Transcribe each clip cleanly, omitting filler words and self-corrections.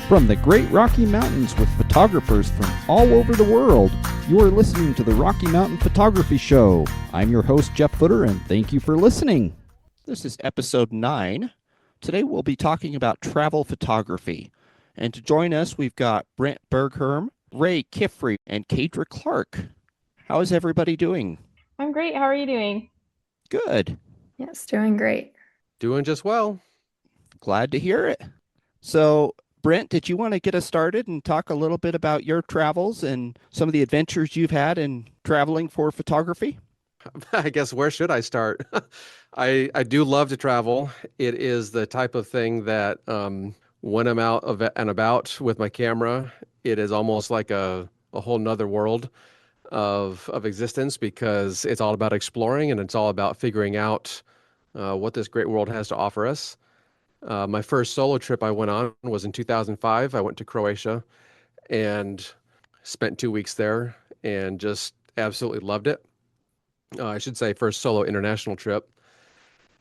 From the Great Rocky Mountains with photographers from all over the world, you are listening to the Rocky Mountain Photography Show. I'm your host, Jeff Futter, and thank you for listening. This is episode 9. Today we'll be talking about travel photography. And to join us, we've got Brent Bergherm, Rey Kifuri, and Kadra Clark. How is everybody doing? I'm great. How are you doing? Good. Yes, doing great. Doing just well. Glad to hear it. So, Brent, did you want to get us started and talk a little bit about your travels and some of the adventures you've had in traveling for photography? I guess where should I start? I do love to travel. It is the type of thing that when I'm out and about with my camera, it is almost like a whole nother world of existence because it's all about exploring and it's all about figuring out what this great world has to offer us. My first solo trip I went on was in 2005. I went to Croatia and spent 2 weeks there and just absolutely loved it. I should say first solo international trip,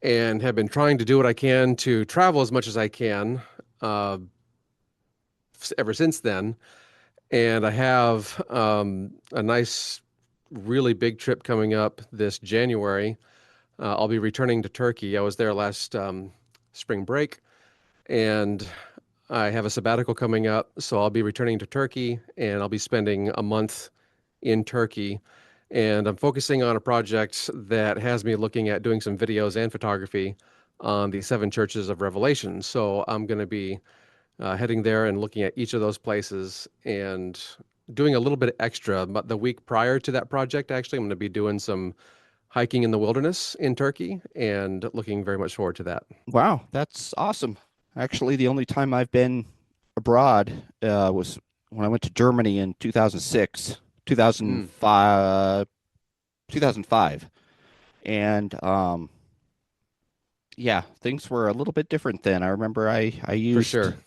and have been trying to do what I can to travel as much as I can ever since then. And I have a nice, really big trip coming up this January. I'll be returning to Turkey. I was there last spring break, and I have a sabbatical coming up, so I'll be returning to Turkey, and I'll be spending a month in Turkey. And I'm focusing on a project that has me looking at doing some videos and photography on the 7 churches of Revelation. So I'm going to be heading there and looking at each of those places and doing a little bit extra. But the week prior to that project, actually, I'm going to be doing some hiking in the wilderness in Turkey and looking very much forward to that. Wow, that's awesome. Actually, the only time I've been abroad was when I went to Germany in 2006, 2005. And yeah, things were a little bit different then. I remember For sure.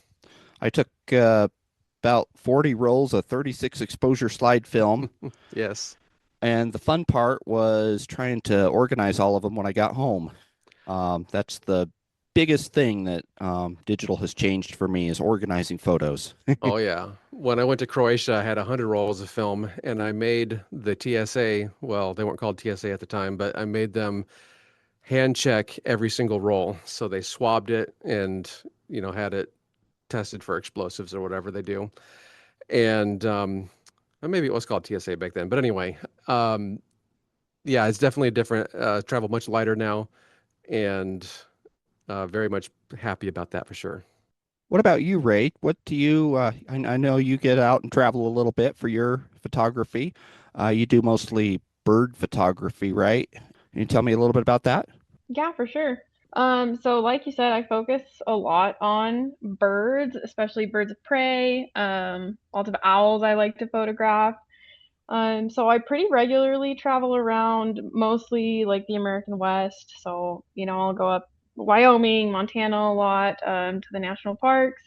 I took about 40 rolls of 36 exposure slide film. Yes. And the fun part was trying to organize all of them when I got home. That's the biggest thing that digital has changed for me is organizing photos. Oh, yeah. When I went to Croatia, I had 100 rolls of film, and I made the TSA, well, they weren't called TSA at the time, but I made them hand check every single roll. So they swabbed it and, had it tested for explosives or whatever they do. And or maybe it was called TSA back then. But anyway, yeah, it's definitely a different travel, much lighter now, and very much happy about that for sure. What about you, Ray? What do you, I know you get out and travel a little bit for your photography. You do mostly bird photography, right? Can you tell me a little bit about that? Yeah, for sure. So like you said, I focus a lot on birds, especially birds of prey. Lots of owls I like to photograph. So I pretty regularly travel around mostly like the American West. So, I'll go up Wyoming, Montana a lot, to the national parks.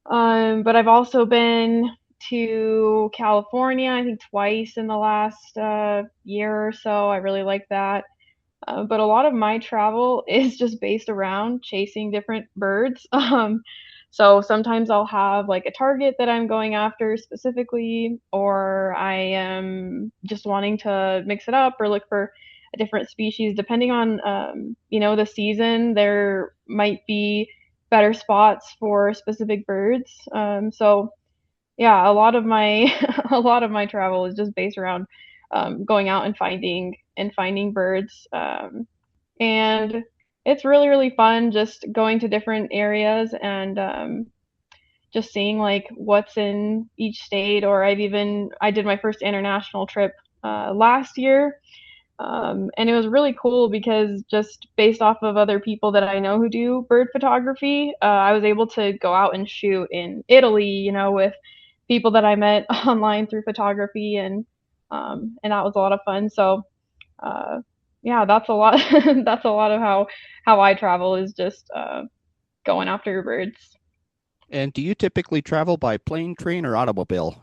But I've also been to California, I think twice in the last year or so. I really like that. But a lot of my travel is just based around chasing different birds. So sometimes I'll have like a target that I'm going after specifically, or I am just wanting to mix it up or look for a different species. Depending on, the season, there might be better spots for specific birds. So yeah, a lot of my a lot of my travel is just based around going out and finding birds. And it's really really fun just going to different areas and just seeing like what's in each state. Or I did my first international trip last year. And it was really cool because just based off of other people that I know who do bird photography, I was able to go out and shoot in Italy, with people that I met online through photography, and that was a lot of fun. So, yeah, that's a lot. That's a lot of how I travel is just going after birds. And do you typically travel by plane, train, or automobile?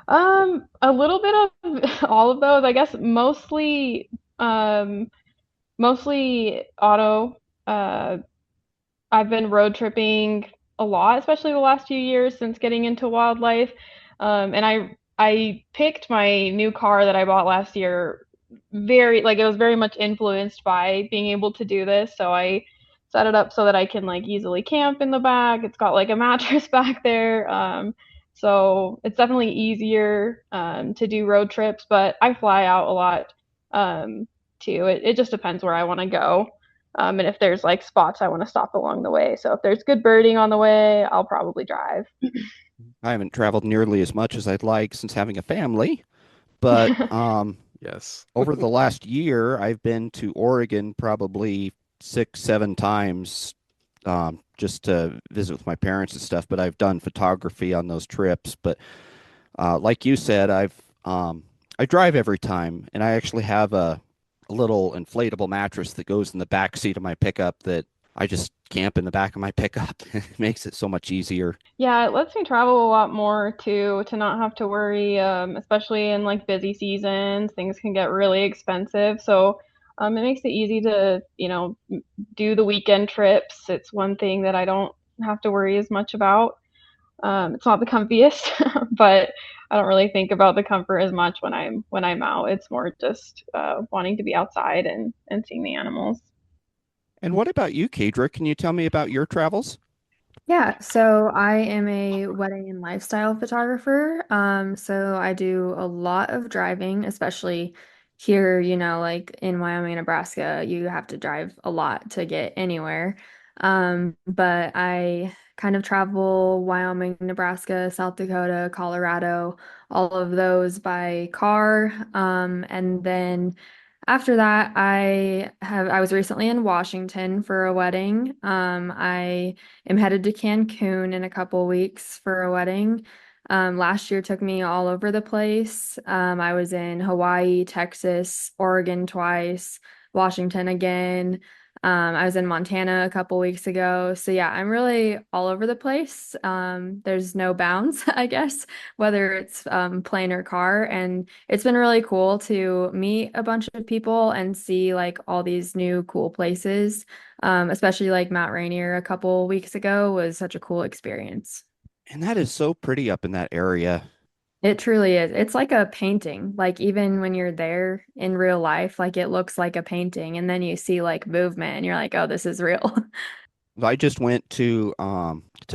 A little bit of all of those, I guess. Mostly auto. I've been road tripping a lot, especially the last few years since getting into wildlife. And I picked my new car that I bought last year very like it was very much influenced by being able to do this. So I set it up so that I can like easily camp in the back. It's got like a mattress back there. So it's definitely easier to do road trips, but I fly out a lot too. It just depends where I want to go. And if there's like spots I want to stop along the way. So if there's good birding on the way, I'll probably drive. I haven't traveled nearly as much as I'd like since having a family, but Yes. over the last year, I've been to Oregon probably 6, 7 times, just to visit with my parents and stuff. But I've done photography on those trips. But like you said, I drive every time, and I actually have a little inflatable mattress that goes in the back seat of my pickup that I just camp in the back of my pickup. It makes it so much easier. Yeah, it lets me travel a lot more too, to not have to worry, especially in like busy seasons, things can get really expensive. So, it makes it easy to, do the weekend trips. It's one thing that I don't have to worry as much about. It's not the comfiest, but I don't really think about the comfort as much when I'm out. It's more just wanting to be outside and seeing the animals. And what about you, Kadra? Can you tell me about your travels? Yeah, so I am a wedding and lifestyle photographer. So I do a lot of driving, especially here, like in Wyoming, Nebraska, you have to drive a lot to get anywhere. But I kind of travel Wyoming, Nebraska, South Dakota, Colorado, all of those by car. And then after that, I was recently in Washington for a wedding. I am headed to Cancun in a couple weeks for a wedding. Last year took me all over the place. I was in Hawaii, Texas, Oregon twice, Washington again. I was in Montana a couple weeks ago. So yeah, I'm really all over the place. There's no bounds, I guess, whether it's plane or car. And it's been really cool to meet a bunch of people and see like all these new cool places. Especially like Mount Rainier a couple weeks ago was such a cool experience. And that is so pretty up in that area. It truly is. It's like a painting. Like even when you're there in real life, like it looks like a painting, and then you see like movement and you're like, "Oh, this is real." I just went to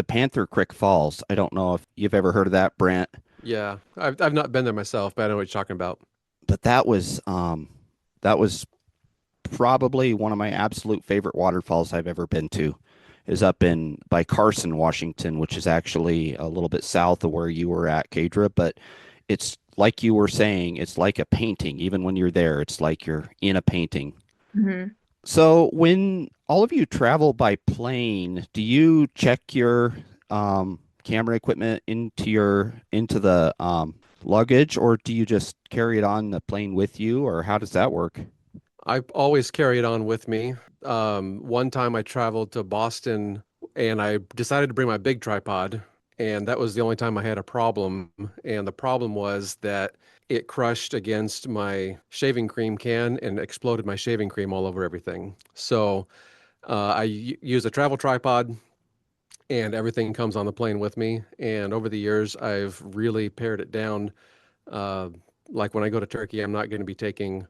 Panther Creek Falls. I don't know if you've ever heard of that, Brent, Yeah. I've not been there myself, but I know what you're talking about. but that was probably one of my absolute favorite waterfalls I've ever been to. Is up in by Carson, Washington, which is actually a little bit south of where you were at, Kadra, but it's like you were saying, it's like a painting. Even when you're there, it's like you're in a painting. Mhm. So when all of you travel by plane, do you check your camera equipment into the luggage, or do you just carry it on the plane with you, or how does that work? I always carry it on with me. One time I traveled to Boston and I decided to bring my big tripod, and that was the only time I had a problem. And the problem was that it crushed against my shaving cream can and exploded my shaving cream all over everything. So I use a travel tripod, and everything comes on the plane with me. And over the years, I've really pared it down. Uh, like when I go to Turkey, I'm not going to be taking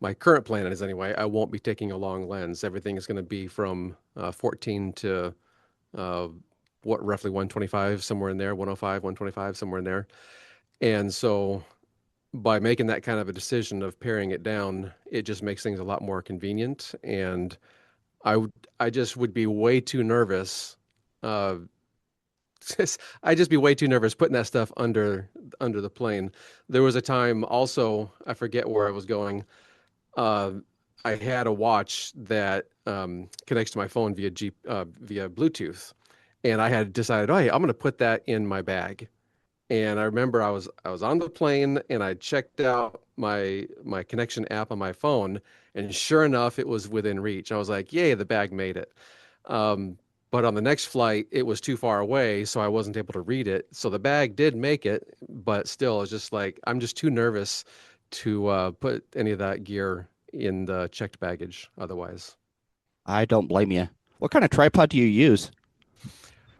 my current plan is anyway, I won't be taking a long lens. Everything is going to be from 14 to uh, what roughly 125, somewhere in there, 105, 125, somewhere in there. And so by making that kind of a decision of paring it down, it just makes things a lot more convenient. And I just would be way too nervous. Uh, I'd just be way too nervous putting that stuff under the plane. There was a time also, I forget where I was going. uh, I had a watch that connects to my phone via Bluetooth, and I had decided, oh, hey, I'm going to put that in my bag. And I remember I was on the plane and I checked out my connection app on my phone, and sure enough, it was within reach. I was like, yay, the bag made it. Um, but on the next flight, it was too far away, so I wasn't able to read it. So the bag did make it, but still, it's just like I'm just too nervous to put any of that gear in the checked baggage otherwise. I don't blame you. What kind of tripod do you use?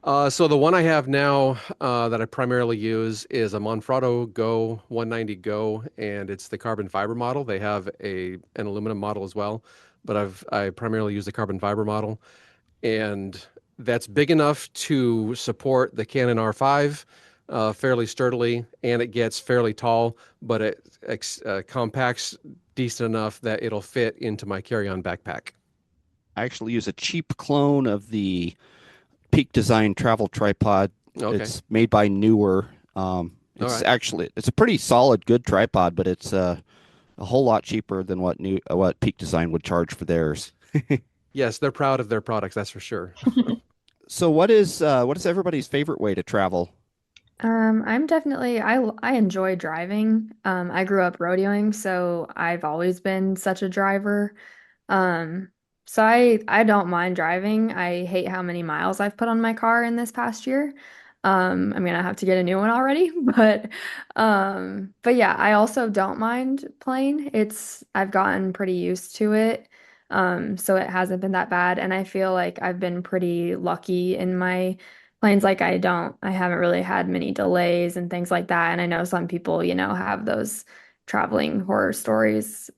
So the one I have now that I primarily use is a Manfrotto Go 190 Go, and it's the carbon fiber model. They have an aluminum model as well, but I primarily use the carbon fiber model, and that's big enough to support the Canon R5 fairly sturdily, and it gets fairly tall, but it compacts decent enough that it'll fit into my carry-on backpack. I actually use a cheap clone of the Peak Design travel tripod. Okay. It's made by Newer. All It's right. actually it's a pretty solid, good tripod, but it's a whole lot cheaper than what Peak Design would charge for theirs. Yes, they're proud of their products, that's for sure. So what is everybody's favorite way to travel? I'm definitely I enjoy driving. I grew up rodeoing, so I've always been such a driver. Um, so I don't mind driving. I hate how many miles I've put on my car in this past year. I mean, I have to get a new one already, but yeah, I also don't mind plane. I've gotten pretty used to it. So it hasn't been that bad, and I feel like I've been pretty lucky in my planes. Like I haven't really had many delays and things like that. And I know some people, have those traveling horror stories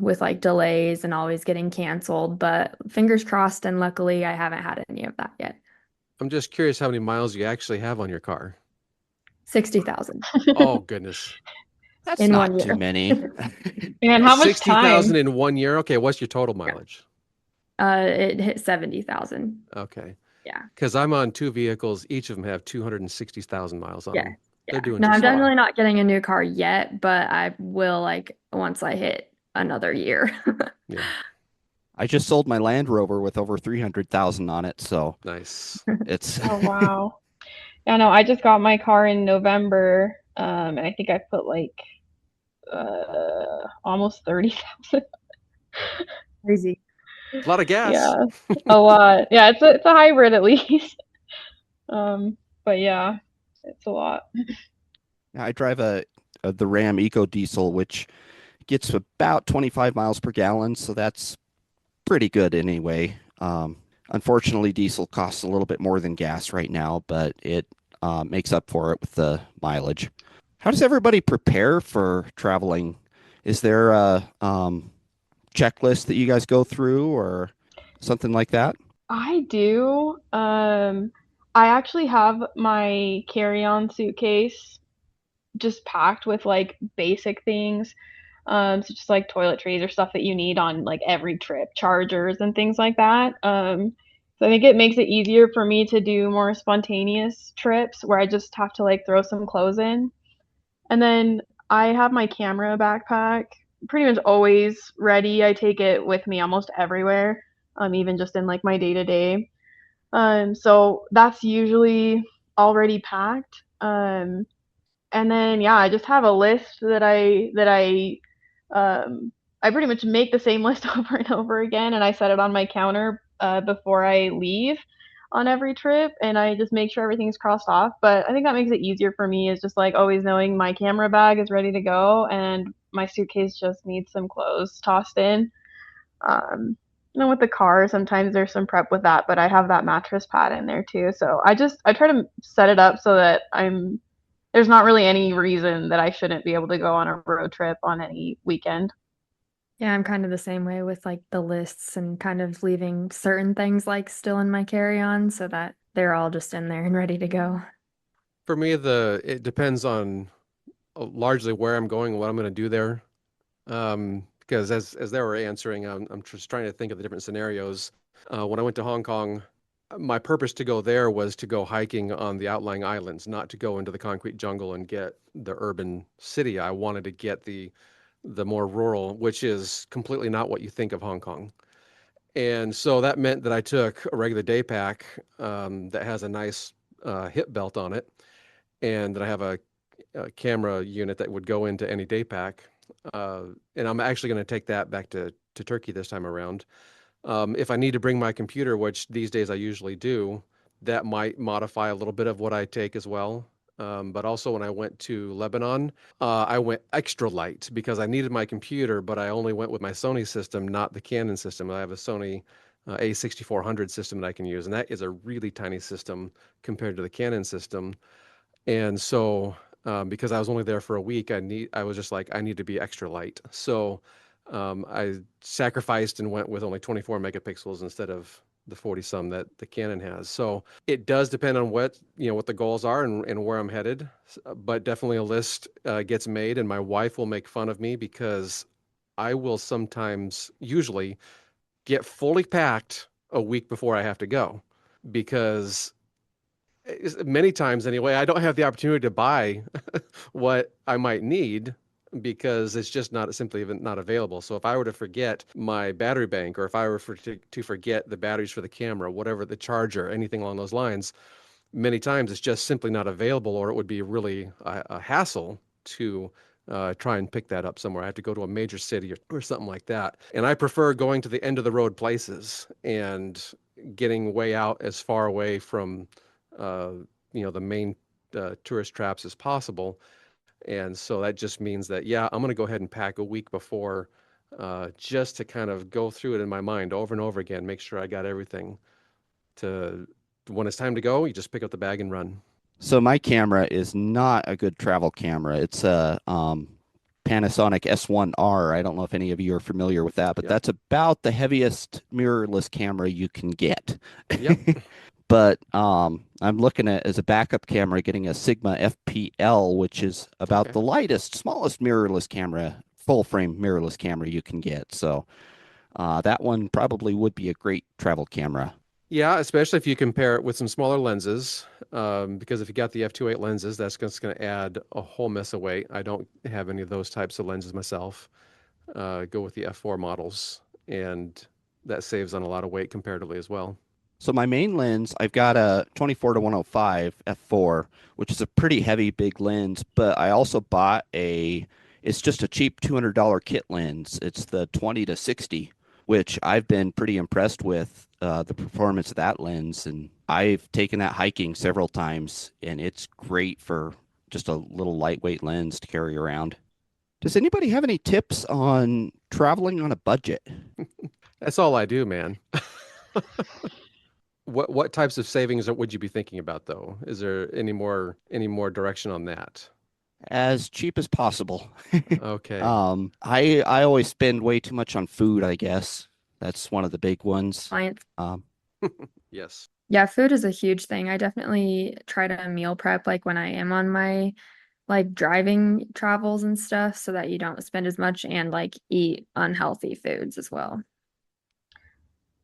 with like delays and always getting canceled, but fingers crossed, and luckily I haven't had any of that yet. I'm just curious how many miles you actually have on your car. 60,000 Oh, goodness. That's in not one too year. many. And how much 60,000 time? in 1 year? Okay, what's your total mileage? It hit 70,000. Okay. Yeah. Because I'm on two vehicles. Each of them have 260,000 miles on Yeah. them. They're Yeah. doing No, I'm just fine. definitely not getting a new car yet, but I will like once I hit another year. Yeah, I just sold my Land Rover with over 300,000 on it, so nice. it's Oh wow. Yeah, no, I just got my car in November, and I think I put like almost 30,000. Crazy. A lot of gas. Yeah, a lot. Yeah, it's a hybrid at least. But yeah, it's a lot. I drive the Ram Eco Diesel, which gets about 25 miles per gallon, so that's pretty good anyway. Unfortunately, diesel costs a little bit more than gas right now, but it makes up for it with the mileage. How does everybody prepare for traveling? Is there a checklist that you guys go through or something like that? I do. I actually have my carry-on suitcase just packed with like basic things. So just like toiletries or stuff that you need on like every trip, chargers and things like that. So I think it makes it easier for me to do more spontaneous trips where I just have to like throw some clothes in. And then I have my camera backpack pretty much always ready. I take it with me almost everywhere, even just in like my day to day. So that's usually already packed. And then yeah, I just have a list that I pretty much make the same list over and over again, and I set it on my counter before I leave on every trip, and I just make sure everything's crossed off. But I think that makes it easier for me is just like always knowing my camera bag is ready to go and my suitcase just needs some clothes tossed in. And then with the car, sometimes there's some prep with that, but I have that mattress pad in there too. So I try to set it up so that there's not really any reason that I shouldn't be able to go on a road trip on any weekend. Yeah, I'm kind of the same way with like the lists and kind of leaving certain things like still in my carry-on so that they're all just in there and ready to go. For me, it depends on largely where I'm going and what I'm going to do there. Because as they were answering, I'm just trying to think of the different scenarios. When I went to Hong Kong, my purpose to go there was to go hiking on the outlying islands, not to go into the concrete jungle and get the urban city. I wanted to get the more rural, which is completely not what you think of Hong Kong. And so that meant that I took a regular day pack that has a nice hip belt on it, and that I have a camera unit that would go into any day pack. And I'm actually going to take that back to Turkey this time around. If I need to bring my computer, which these days I usually do, that might modify a little bit of what I take as well. But also when I went to Lebanon, I went extra light because I needed my computer, but I only went with my Sony system, not the Canon system. I have a Sony A6400 system that I can use, and that is a really tiny system compared to the Canon system. And so, because I was only there for a week, I was just like, I need to be extra light. So, I sacrificed and went with only 24 megapixels instead of the 40 some that the Canon has. So it does depend on what the goals are and where I'm headed. But definitely a list gets made, and my wife will make fun of me because I will sometimes, usually, get fully packed a week before I have to go because many times anyway, I don't have the opportunity to buy what I might need because it's just not simply even not available. So if I were to forget my battery bank, or if I were to forget the batteries for the camera, whatever, the charger, anything along those lines, many times it's just simply not available, or it would be really a hassle to try and pick that up somewhere. I have to go to a major city or something like that. And I prefer going to the end of the road places and getting way out as far away from uh, the main tourist traps as possible. And so that just means that, yeah, I'm going to go ahead and pack a week before just to kind of go through it in my mind over and over again, make sure I got everything to when it's time to go, you just pick up the bag and run. So my camera is not a good travel camera. It's a Panasonic S1R. I don't know if any of you are familiar with that, but Yep. that's about the heaviest mirrorless camera you can get. Yep. But I'm looking at as a backup camera getting a Sigma FPL, which is about Okay. the lightest, smallest mirrorless camera, full frame mirrorless camera you can get. So that one probably would be a great travel camera. Yeah, especially if you compare it with some smaller lenses, because if you got the f2.8 lenses, that's just going to add a whole mess of weight. I don't have any of those types of lenses myself. Go with the f4 models, and that saves on a lot of weight comparatively as well. So my main lens, I've got a 24 to 105 f4, which is a pretty heavy big lens, but I also bought it's just a cheap $200 kit lens. It's the 20 to 60, which I've been pretty impressed with the performance of that lens. And I've taken that hiking several times, and it's great for just a little lightweight lens to carry around. Does anybody have any tips on traveling on a budget? That's all I do, man. What types of savings would you be thinking about, though? Is there any more direction on that? As cheap as possible. Okay. I always spend way too much on food, I guess. That's one of the big ones. Clients. Yes. Yeah, food is a huge thing. I definitely try to meal prep like when I am on my like driving travels and stuff so that you don't spend as much and like eat unhealthy foods as well.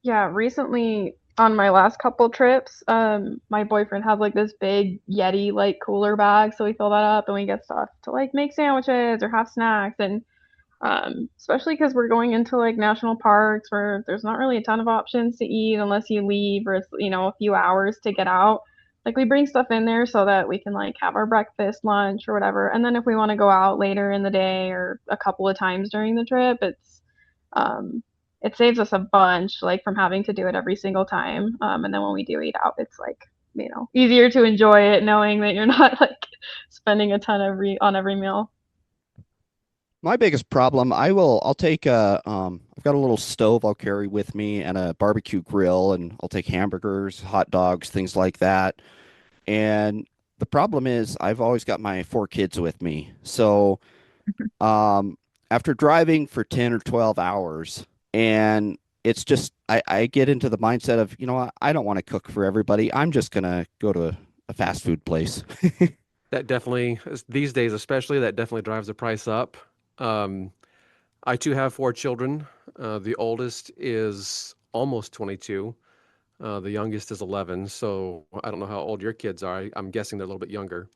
Yeah, recently on my last couple trips, my boyfriend has like this big Yeti like cooler bag, so we fill that up and we get stuff to like make sandwiches or have snacks, and especially because we're going into like national parks where there's not really a ton of options to eat unless you leave or it's a few hours to get out. Like we bring stuff in there so that we can like have our breakfast, lunch, or whatever, and then if we want to go out later in the day or a couple of times during the trip, um, it saves us a bunch, like from having to do it every single time. And then when we do eat out, it's like, easier to enjoy it knowing that you're not like spending a ton on every meal. My biggest problem, I'll take I've got a little stove I'll carry with me and a barbecue grill, and I'll take hamburgers, hot dogs, things like that. And the problem is I've always got my four kids with me. So um after driving for 10 or 12 hours, and it's just I get into the mindset of, I don't want to cook for everybody. I'm just gonna go to a fast food place. That definitely, these days especially, that definitely drives the price up. Um, I too have four children. The oldest is almost 22. The youngest is 11. So I don't know how old your kids are. I'm guessing they're a little bit younger.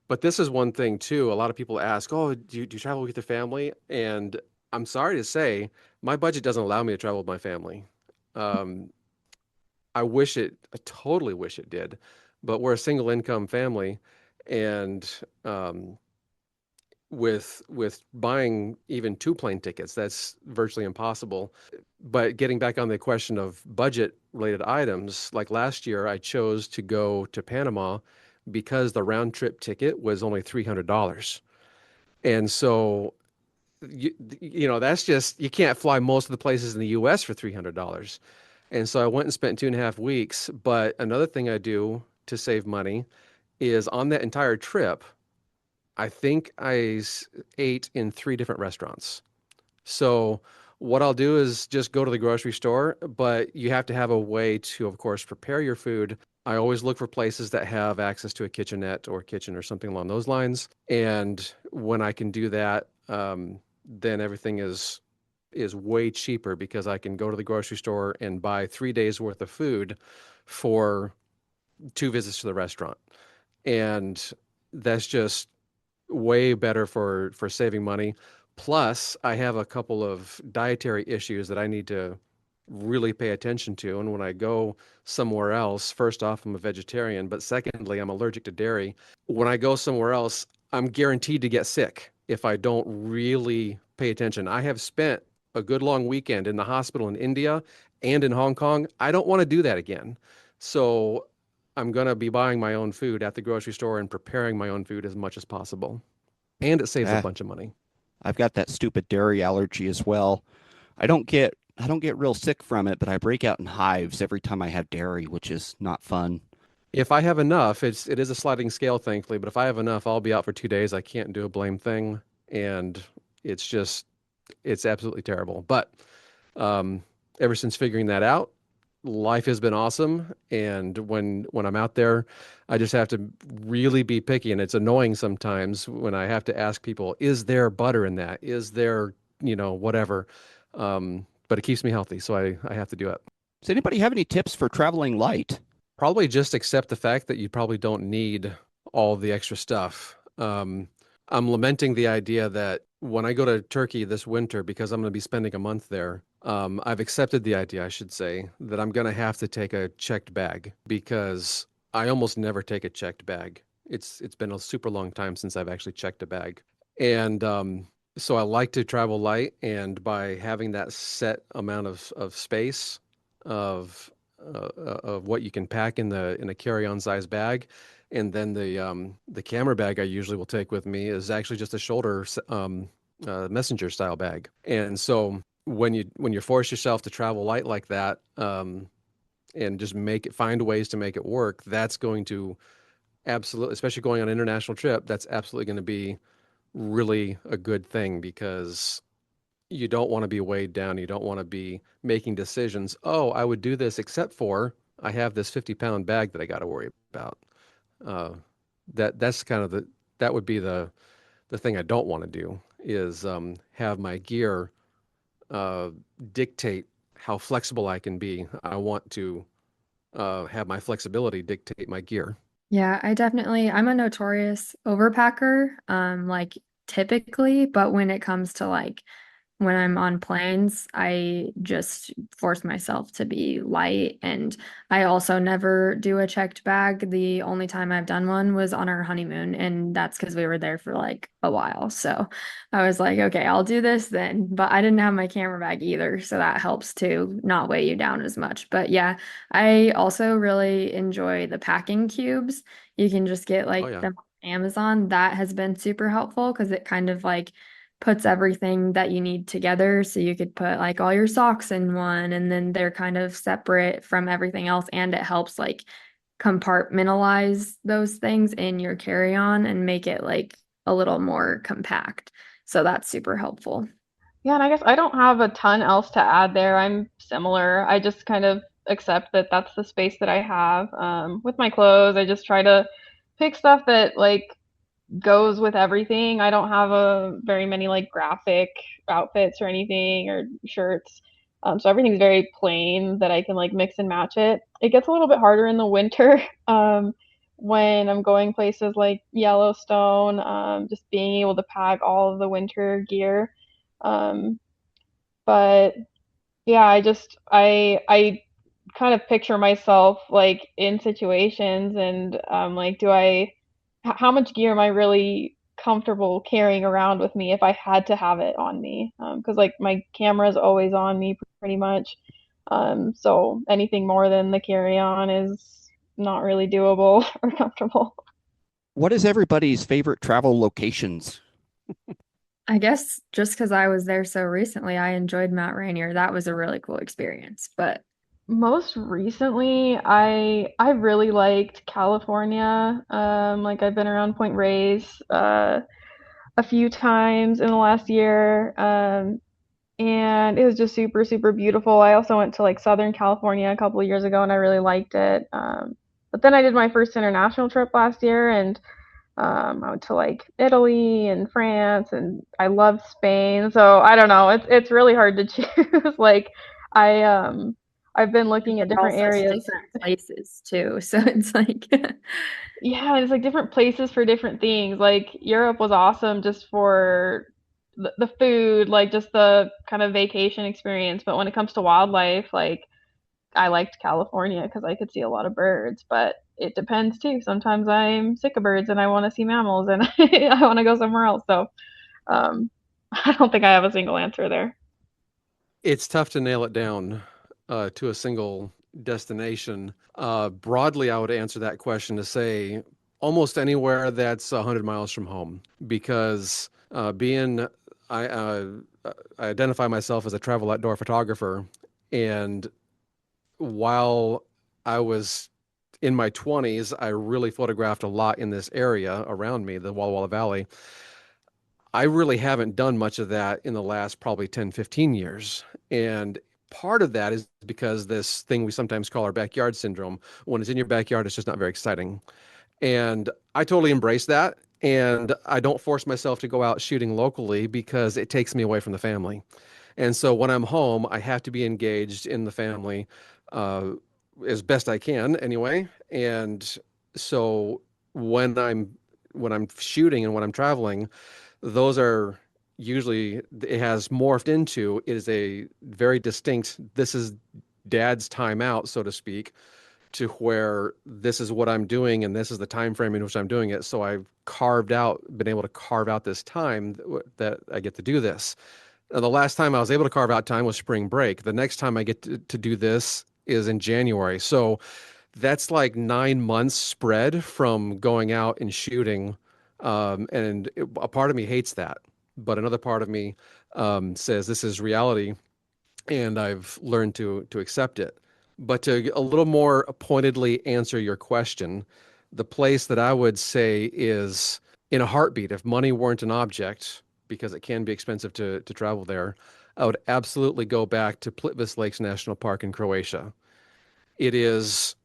But this is one thing too. A lot of people ask, "Oh, do you travel with your family?" And I'm sorry to say, my budget doesn't allow me to travel with my family. Um, I totally wish it did, but we're a single income family, and with buying even two plane tickets, that's virtually impossible. But getting back on the question of budget related items, like last year, I chose to go to Panama because the round trip ticket was only $300. And so, that's just, you can't fly most of the places in the US for $300. And so I went and spent 2.5 weeks. But another thing I do to save money is on that entire trip, I think ate in 3 different restaurants. So what I'll do is just go to the grocery store, but you have to have a way to, of course, prepare your food. I always look for places that have access to a kitchenette or kitchen or something along those lines. And when I can do that, then everything is way cheaper because I can go to the grocery store and buy 3 days worth of food for 2 visits to the restaurant. And that's just way better for saving money. Plus, I have a couple of dietary issues that I need to really pay attention to. And when I go somewhere else, first off, I'm a vegetarian, but secondly, I'm allergic to dairy. When I go somewhere else, I'm guaranteed to get sick if I don't really pay attention. I have spent a good long weekend in the hospital in India and in Hong Kong. I don't want to do that again. So I'm going to be buying my own food at the grocery store and preparing my own food as much as possible. And it saves a Ah, bunch of money. I've got that stupid dairy allergy as well. I don't get real sick from it, but I break out in hives every time I have dairy, which is not fun. If I have enough, it is a sliding scale, thankfully, but if I have enough, I'll be out for 2 days. I can't do a blame thing. And it's just, it's absolutely terrible. But um, ever since figuring that out, life has been awesome. And when I'm out there, I just have to really be picky. And it's annoying sometimes when I have to ask people, is there butter in that? Is there, whatever. But it keeps me healthy, so I have to do it. Does anybody have any tips for traveling light? Probably just accept the fact that you probably don't need all the extra stuff. I'm lamenting the idea that when I go to Turkey this winter, because I'm going to be spending a month there, I've accepted the idea, I should say, that I'm going to have to take a checked bag because I almost never take a checked bag. It's been a super long time since I've actually checked a bag. And so I like to travel light, and by having that set amount of space of what you can pack in a carry-on size bag, and then the camera bag I usually will take with me is actually just a shoulder messenger style bag. And so when you force yourself to travel light like that, and just find ways to make it work, that's going to absolutely, especially going on an international trip, that's absolutely going to be really a good thing because you don't want to be weighed down. You don't want to be making decisions. Oh, I would do this except for I have this 50-pound bag that I got to worry about. Uh, that's kind of that would be the thing I don't want to do is have my gear uh, dictate how flexible I can be. I want to have my flexibility dictate my gear. Yeah, I'm a notorious overpacker, like typically, but when it comes to like when I'm on planes, I just force myself to be light. And I also never do a checked bag. The only time I've done one was on our honeymoon, and that's because we were there for like a while. So I was like, okay, I'll do this then. But I didn't have my camera bag either. So that helps to not weigh you down as much. But yeah, I also really enjoy the packing cubes. You can just get Oh like yeah. them on Amazon. That has been super helpful because it kind of like puts everything that you need together. So you could put like all your socks in one and then they're kind of separate from everything else. And it helps like compartmentalize those things in your carry-on and make it like a little more compact. So that's super helpful. Yeah, and I guess I don't have a ton else to add there. I'm similar. I just kind of accept that that's the space that I have. With my clothes, I just try to pick stuff that like goes with everything. I don't have a very many like graphic outfits or anything or shirts. So everything's very plain that I can like mix and match it. It gets a little bit harder in the winter when I'm going places like Yellowstone, just being able to pack all of the winter gear. Um, but yeah, I kind of picture myself like in situations and like how much gear am I really comfortable carrying around with me if I had to have it on me? Because like my camera is always on me pretty much. So anything more than the carry-on is not really doable or comfortable. What is everybody's favorite travel locations? I guess just because I was there so recently, I enjoyed Mount Rainier. That was a really cool experience. But Most recently, I really liked California. Like I've been around Point Reyes a few times in the last year. And it was just super, super beautiful. I also went to like Southern California a couple of years ago and I really liked it. But then I did my first international trip last year and I went to like Italy and France and I love Spain. So I don't know. It's really hard to choose. Like I I've been looking at They're all different such areas. different places too. So it's like, Yeah, it's like different places for different things. Like Europe was awesome just for the food, like just the kind of vacation experience. But when it comes to wildlife, like I liked California because I could see a lot of birds. But it depends too. Sometimes I'm sick of birds and I want to see mammals and I want to go somewhere else. So um, I don't think I have a single answer there. It's tough to nail it down to a single destination. Broadly, I would answer that question to say almost anywhere that's 100 miles from home, because being I, uh, I identify myself as a travel outdoor photographer, and while I was in my 20s, I really photographed a lot in this area around me, the Walla Walla Valley. I really haven't done much of that in the last probably 10, 15 years. And part of that is because this thing we sometimes call our backyard syndrome. When it's in your backyard, it's just not very exciting. And I totally embrace that. And I don't force myself to go out shooting locally because it takes me away from the family. And so when I'm home, I have to be engaged in the family uh, as best I can anyway. And so when I'm when I'm shooting and when I'm traveling, those are usually it has morphed into is a very distinct, this is dad's time out, so to speak, to where this is what I'm doing and this is the time frame in which I'm doing it. So I've been able to carve out this time that I get to do this. Now, the last time I was able to carve out time was spring break. The next time I get to do this is in January. So that's like 9 months spread from going out and shooting. A part of me hates that, but another part of me says this is reality, and I've learned to accept it. But to a little more pointedly answer your question, the place that I would say is in a heartbeat, if money weren't an object, because it can be expensive to travel there, I would absolutely go back to Plitvice Lakes National Park in Croatia. It is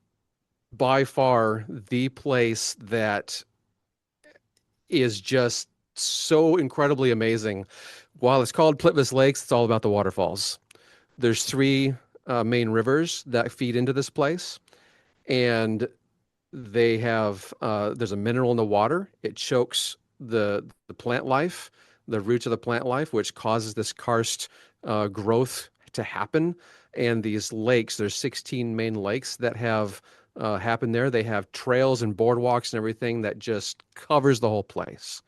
by far the place that is just so incredibly amazing. While it's called Plitvice Lakes, it's all about the waterfalls. There's three main rivers that feed into this place, and they have there's a mineral in the water. It chokes the plant life, the roots of the plant life, which causes this karst growth to happen. And these lakes, there's 16 main lakes that have happened there. They have trails and boardwalks and everything that just covers the whole place.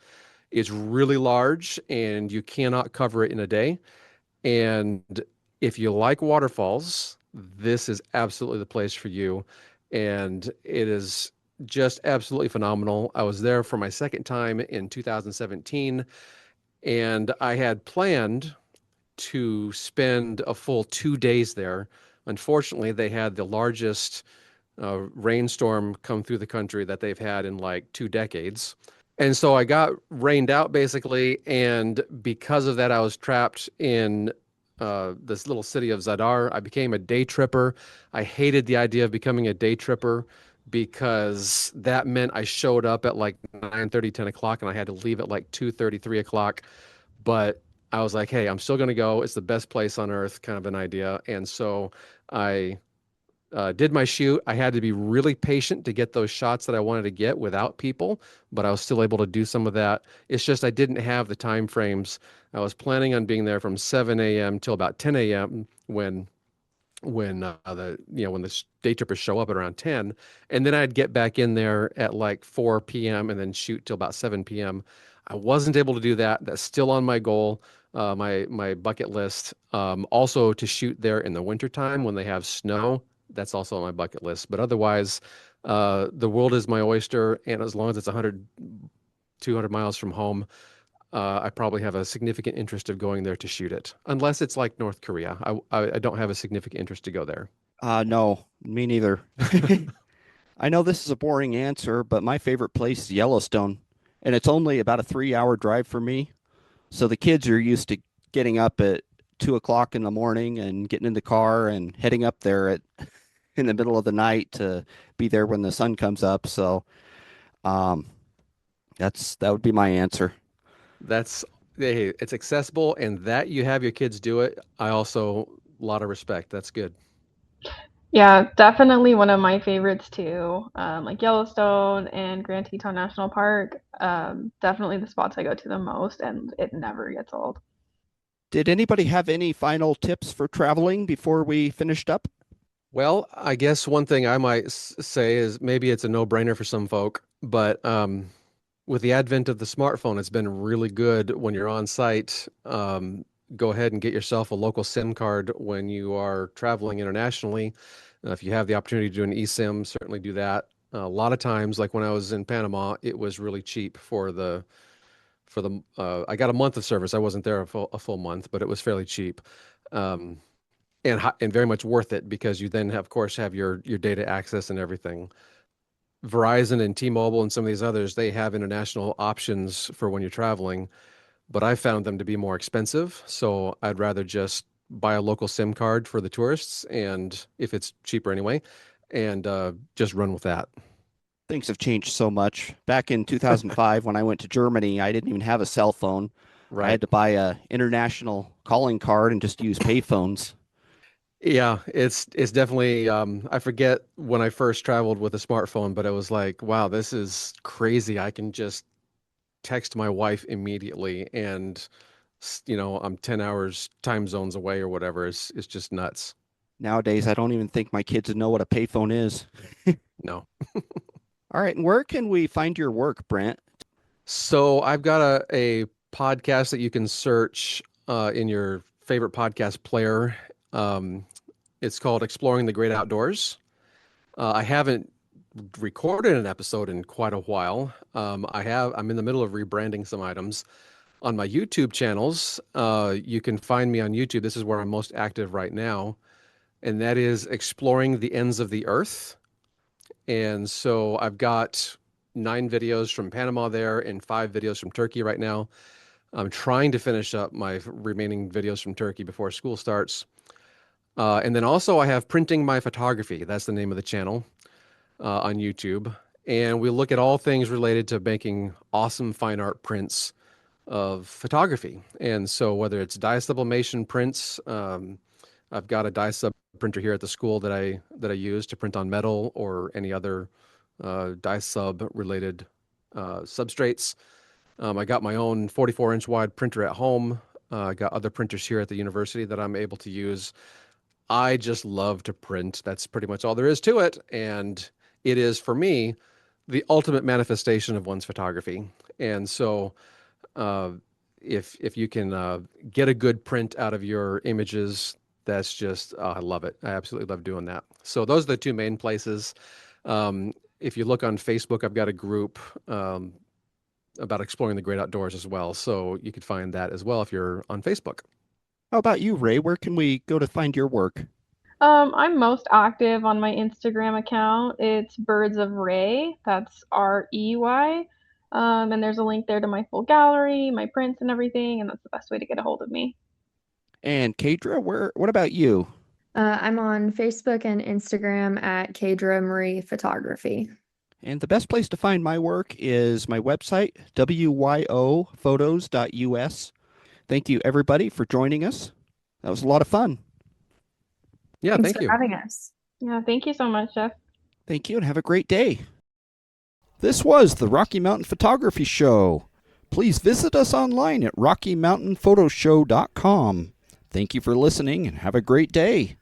It's really large, and you cannot cover it in a day. And if you like waterfalls, this is absolutely the place for you. And it is just absolutely phenomenal. I was there for my second time in 2017, and I had planned to spend a full 2 days there. Unfortunately, they had the largest rainstorm come through the country that they've had in like 2 decades. And so I got rained out basically. And because of that, I was trapped in this little city of Zadar. I became a day tripper. I hated the idea of becoming a day tripper because that meant I showed up at like 9:30, 10 o'clock, and I had to leave at like 2:30, 3 o'clock. But I was like, hey, I'm still going to go. It's the best place on earth, kind of an idea. And so I did my shoot. I had to be really patient to get those shots that I wanted to get without people, but I was still able to do some of that. It's just I didn't have the time frames. I was planning on being there from 7 a.m. till about 10 a.m. when the day trippers show up at around 10, and then I'd get back in there at like 4 p.m. and then shoot till about 7 p.m. I wasn't able to do that. That's still on my goal, my bucket list. Also to shoot there in the wintertime when they have snow. That's also on my bucket list. But otherwise, the world is my oyster, and as long as it's 100, 200 miles from home, I probably have a significant interest of going there to shoot it, unless it's like North Korea. I don't have a significant interest to go there. No, me neither. I know this is a boring answer, but my favorite place is Yellowstone, and it's only about a 3 hour drive for me. So the kids are used to getting up at 2 o'clock in the morning and getting in the car and heading up there at in the middle of the night to be there when the sun comes up. So um, that would be my answer. That's hey, it's accessible, and that you have your kids do it. I also a lot of respect. That's good. Yeah, definitely one of my favorites too. Like Yellowstone and Grand Teton National Park. Definitely the spots I go to the most, and it never gets old. Did anybody have any final tips for traveling before we finished up? Well, I guess one thing I might say is maybe it's a no-brainer for some folk, but with the advent of the smartphone, it's been really good when you're on site. Go ahead and get yourself a local SIM card when you are traveling internationally. If you have the opportunity to do an eSIM, certainly do that. A lot of times, like when I was in Panama, it was really cheap I got a month of service. I wasn't there a full month, but it was fairly cheap. Um, and very much worth it because you then of course have your data access and everything. Verizon and T-Mobile and some of these others, they have international options for when you're traveling, but I found them to be more expensive. So I'd rather just buy a local SIM card for the tourists, and if it's cheaper anyway, and just run with that. Things have changed so much. Back in 2005, when I went to Germany, I didn't even have a cell phone. I Right. had to buy a international calling card and just use payphones. Yeah, it's definitely I forget when I first traveled with a smartphone, but it was like, wow, this is crazy. I can just text my wife immediately and I'm 10 hours time zones away or whatever. It's just nuts. Nowadays, I don't even think my kids know what a payphone is. No. All right, and where can we find your work, Brent? So I've got a podcast that you can search in your favorite podcast player. Um, it's called Exploring the Great Outdoors. I haven't recorded an episode in quite a while. I'm in the middle of rebranding some items on my YouTube channels. You can find me on YouTube. This is where I'm most active right now, and that is Exploring the Ends of the Earth. And so I've got 9 videos from Panama there and 5 videos from Turkey right now. I'm trying to finish up my remaining videos from Turkey before school starts. And then also I have Printing My Photography. That's the name of the channel on YouTube. And we look at all things related to making awesome fine art prints of photography. And so whether it's dye sublimation prints, I've got a dye sub printer here at the school that I use to print on metal or any other dye sub related substrates. I got my own 44-inch wide printer at home. I got other printers here at the university that I'm able to use. I just love to print. That's pretty much all there is to it. And it is, for me, the ultimate manifestation of one's photography. And so uh, if you can get a good print out of your images, that's just, I love it. I absolutely love doing that. So those are the two main places. If you look on Facebook, I've got a group about exploring the great outdoors as well. So you could find that as well if you're on Facebook. How about you, Ray? Where can we go to find your work? I'm most active on my Instagram account. It's Birds of Rey. That's Rey. And there's a link there to my full gallery, my prints and everything, and that's the best way to get a hold of me. And Kadra, what about you? I'm on Facebook and Instagram at Kadra Marie Photography. And the best place to find my work is my website, wyophotos.us. Thank you, everybody, for joining us. That was a lot of fun. Yeah, Thanks thank for you. having us. Yeah, thank you so much, Jeff. Thank you, and have a great day. This was the Rocky Mountain Photography Show. Please visit us online at rockymountainphotoshow.com. Thank you for listening, and have a great day.